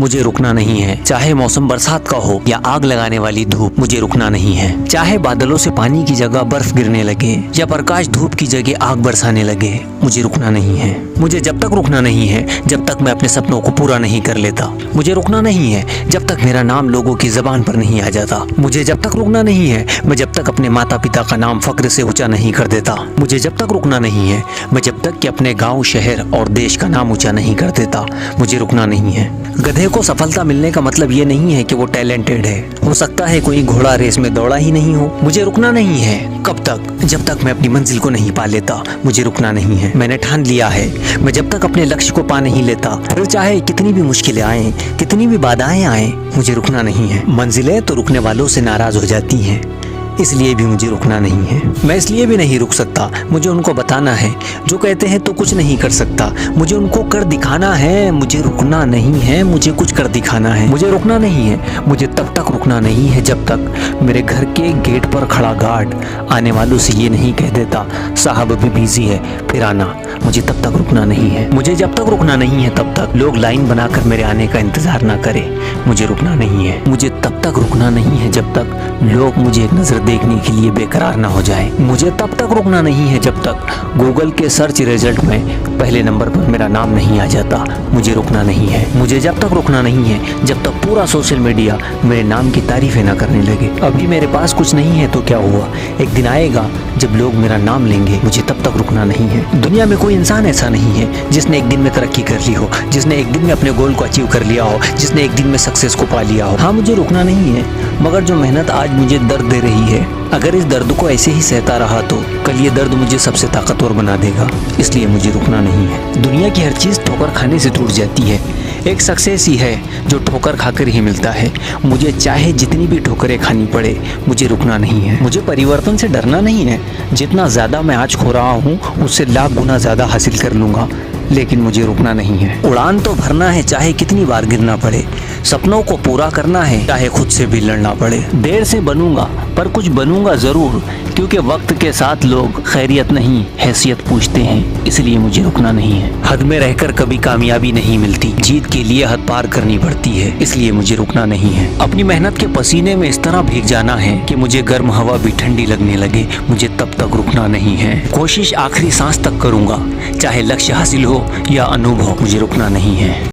मुझे रुकना नहीं है। चाहे मौसम बरसात का हो या आग लगाने वाली धूप, मुझे रुकना नहीं है। चाहे बादलों से पानी की जगह बर्फ गिरने लगे या प्रकाश धूप की जगह आग बरसाने लगे, मुझे रुकना नहीं है। मुझे जब तक रुकना नहीं है जब तक मैं अपने सपनों को पूरा नहीं कर लेता। मुझे रुकना नहीं है जब तक मेरा नाम लोगों की जबान पर नहीं आ जाता। मुझे जब तक रुकना नहीं है मैं जब तक अपने माता पिता का नाम फक्र से ऊंचा नहीं कर देता। मुझे जब तक रुकना नहीं है मैं जब तक कि अपने गांव, शहर और देश का नाम ऊंचा नहीं कर देता। मुझे रुकना नहीं है। गधे को सफलता मिलने का मतलब ये नहीं है कि वो टैलेंटेड है। हो सकता है कोई घोड़ा रेस में दौड़ा ही नहीं हो। मुझे रुकना नहीं है। कब तक? जब तक मैं अपनी मंजिल को नहीं पा लेता। मुझे रुकना नहीं है। मैंने ठान लिया है मैं जब तक अपने लक्ष्य को पा नहीं लेता, फिर चाहे कितनी भी मुश्किलें आए, कितनी भी बाधाएं आए, मुझे रुकना नहीं है। मंजिलें तो रुकने वालों से नाराज हो जाती हैं, इसलिए भी मुझे रुकना नहीं है। मैं इसलिए भी नहीं रुक सकता, मुझे उनको बताना है जो कहते हैं तो कुछ नहीं कर सकता। मुझे उनको कर दिखाना है। मुझे रुकना नहीं है, मुझे कुछ कर दिखाना है। मुझे रुकना नहीं है। मुझे तब तक रुकना नहीं है जब तक मेरे घर के गेट पर खड़ा गार्ड आने वालों से ये नहीं कह देता साहब अभी बिजी है फिर आना। मुझे तब तक रुकना नहीं है। मुझे जब तक रुकना नहीं है तब तक लोग लाइन बनाकर मेरे आने का इंतजार ना करें। मुझे रुकना नहीं है। मुझे तब तक रुकना नहीं है जब तक लोग मुझे एक नजर देखने के लिए बेकरार ना हो जाए। मुझे तब तक रुकना नहीं है जब तक गूगल के सर्च रिजल्ट में पहले नंबर पर मेरा नाम नहीं आ जाता। मुझे रुकना नहीं है। मुझे जब तक रुकना नहीं है जब तक पूरा सोशल मीडिया मेरे नाम की तारीफें ना करने लगे। अभी मेरे पास कुछ नहीं है तो क्या हुआ, एक दिन आएगा जब लोग मेरा नाम लेंगे। मुझे तब तक रुकना नहीं है। दुनिया में कोई इंसान ऐसा नहीं है जिसने एक दिन में तरक्की कर ली हो, जिसने एक दिन में अपने गोल को अचीव कर लिया हो, जिसने एक दिन में सक्सेस को पा लिया हो। हाँ, मुझे रुकना नहीं है, मगर जो मेहनत आज मुझे दर्द दे रही है, अगर इस दर्द को ऐसे ही सहता रहा तो कल ये दर्द मुझे सबसे ताकतवर बना देगा। इसलिए मुझे रुकना नहीं है। दुनिया की हर चीज़ ठोकर खाने से टूट जाती है, एक सक्सेस ही है जो ठोकर खाकर ही मिलता है। मुझे चाहे जितनी भी ठोकरें खानी पड़े, मुझे रुकना नहीं है। मुझे परिवर्तन से डरना नहीं है। जितना ज़्यादा मैं आज खो रहा हूँ उससे लाख गुना ज़्यादा हासिल कर लूँगा, लेकिन मुझे रुकना नहीं है। उड़ान तो भरना है चाहे कितनी बार गिरना पड़े, सपनों को पूरा करना है चाहे खुद से भी लड़ना पड़े। देर से बनूंगा पर कुछ बनूंगा ज़रूर, क्योंकि वक्त के साथ लोग खैरियत नहीं हैसियत पूछते हैं। इसलिए मुझे रुकना नहीं है। हद में रहकर कभी कामयाबी नहीं मिलती, जीत के लिए हद पार करनी पड़ती है। इसलिए मुझे रुकना नहीं है। अपनी मेहनत के पसीने में इस तरह भीग जाना है कि मुझे गर्म हवा भी ठंडी लगने लगे, मुझे तब तक रुकना नहीं है। कोशिश आखिरी सांस तक करूंगा, चाहे लक्ष्य हासिल हो या अनुभव, मुझे रुकना नहीं है।